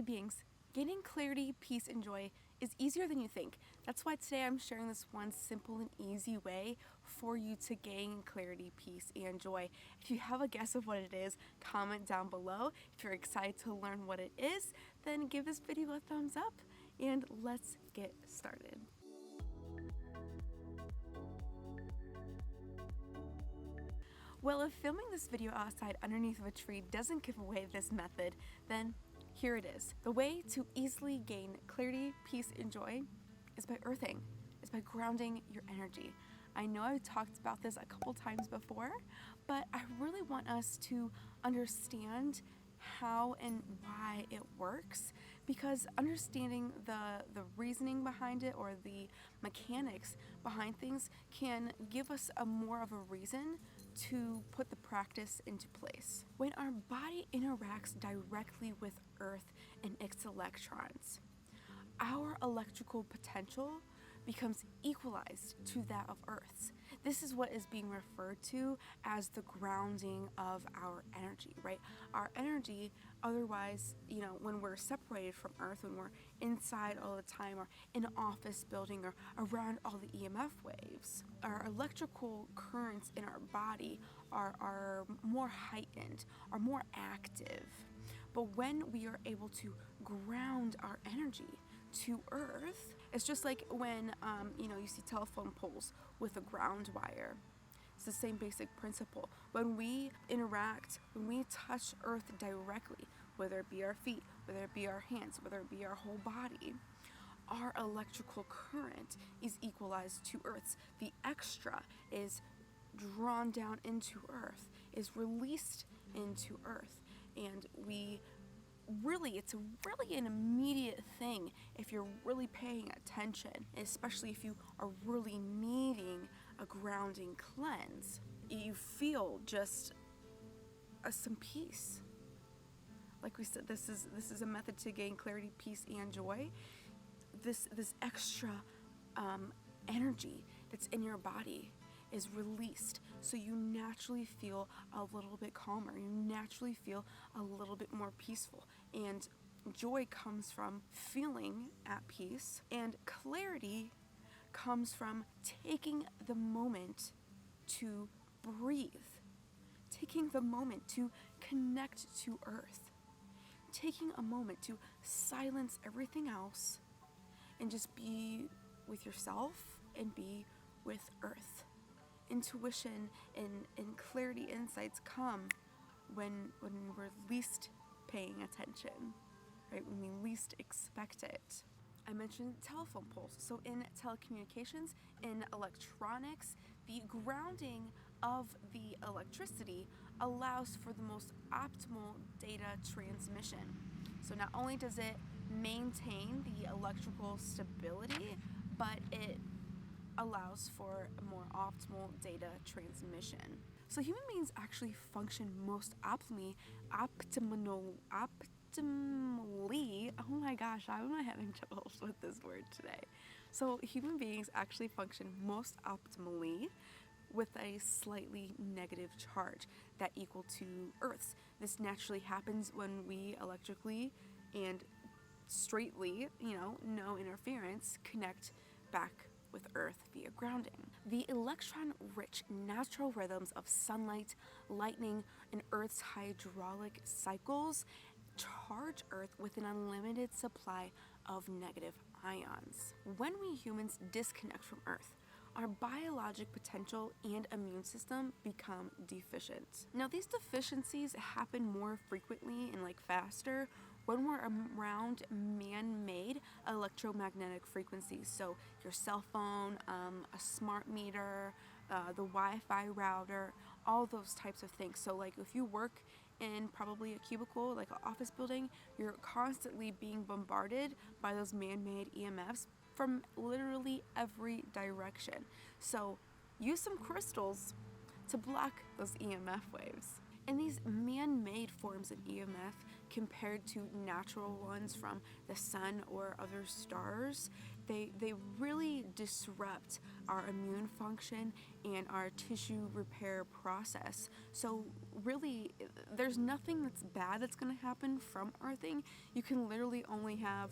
Hey beings, gaining clarity, peace, and joy is easier than you think. That's why today I'm sharing this one simple and easy way for you to gain clarity, peace, and joy. If you have a guess of what it is, comment down below. If you're excited to learn what it is, then give this video a thumbs up and let's get started. Well, if filming this video outside underneath of a tree doesn't give away this method, then here it is. The way to easily gain clarity, peace, and joy is by earthing, is by grounding your energy. I know I've talked about this a couple times before, but I really want us to understand how and why it works, because understanding the reasoning behind it or the mechanics behind things can give us a more of a reason to put the practice into place. When our body interacts directly with Earth and its electrons, our electrical potential becomes equalized to that of Earth's. This is what is being referred to as the grounding of our energy, right? Our energy, otherwise, when we're separated from Earth, when we're inside all the time or in an office building or around all the EMF waves, our electrical currents in our body are more heightened, are more active. But when we are able to ground our energy to Earth, it's just like when you see telephone poles with a ground wire. It's the same basic principle. When we interact, when we touch Earth directly, whether it be our feet, whether it be our hands, whether it be our whole body, our electrical current is equalized to Earth's. The extra is drawn down into Earth, is released into Earth, and it's really an immediate thing if you're really paying attention, especially if you are really needing a grounding cleanse. You feel just some peace. Like we said, this is a method to gain clarity, peace, and joy. This extra energy that's in your body is released, so you naturally feel a little bit calmer, you naturally feel a little bit more peaceful, and joy comes from feeling at peace, and clarity comes from taking the moment to breathe, taking the moment to connect to Earth, taking a moment to silence everything else and just be with yourself and be with Earth. Intuition and clarity insights come when we're least paying attention, right? When we least expect it. I mentioned telephone poles. So in telecommunications, in electronics, the grounding of the electricity allows for the most optimal data transmission. So not only does it maintain the electrical stability, but it allows for a more optimal data transmission. So human beings actually function most optimally, oh my gosh, I'm having trouble with this word today. So human beings actually function most optimally with a slightly negative charge that equal to Earth's. This naturally happens when we electrically and straightly, no interference, connect back with Earth via grounding. The electron-rich natural rhythms of sunlight, lightning, and Earth's hydraulic cycles charge Earth with an unlimited supply of negative ions. When we humans disconnect from Earth, our biologic potential and immune system become deficient. Now, these deficiencies happen more frequently and faster when we're around man-made electromagnetic frequencies. So your cell phone, a smart meter, the Wi-Fi router, all those types of things. So if you work in probably a cubicle, like an office building, you're constantly being bombarded by those man-made EMFs from literally every direction. So use some crystals to block those EMF waves. And these man-made forms of EMF compared to natural ones from the sun or other stars, they really disrupt our immune function and our tissue repair process. So really, there's nothing that's bad that's going to happen from earthing. You can literally only have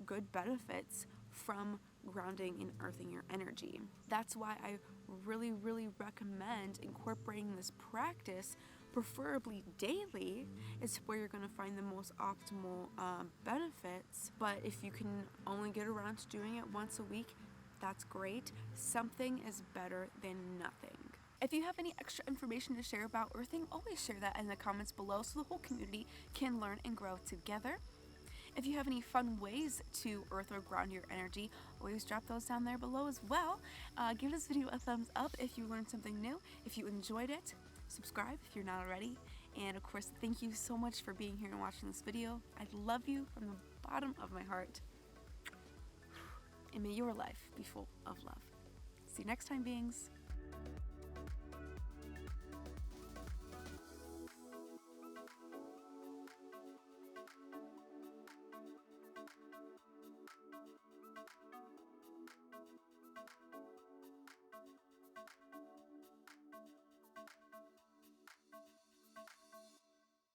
good benefits from grounding and earthing your energy. That's why I really recommend incorporating this practice, preferably daily. Is where you're going to find the most optimal benefits. But if you can only get around to doing it once a week, that's great. Something is better than nothing. If you have any extra information to share about earthing, always share that in the comments below so the whole community can learn and grow together. If you have any fun ways to earth or ground your energy, always drop those down there below as well. Give this video a thumbs up if you learned something new. If you enjoyed it, subscribe if you're not already. And of course, thank you so much for being here and watching this video. I love you from the bottom of my heart. And may your life be full of love. See you next time, beings.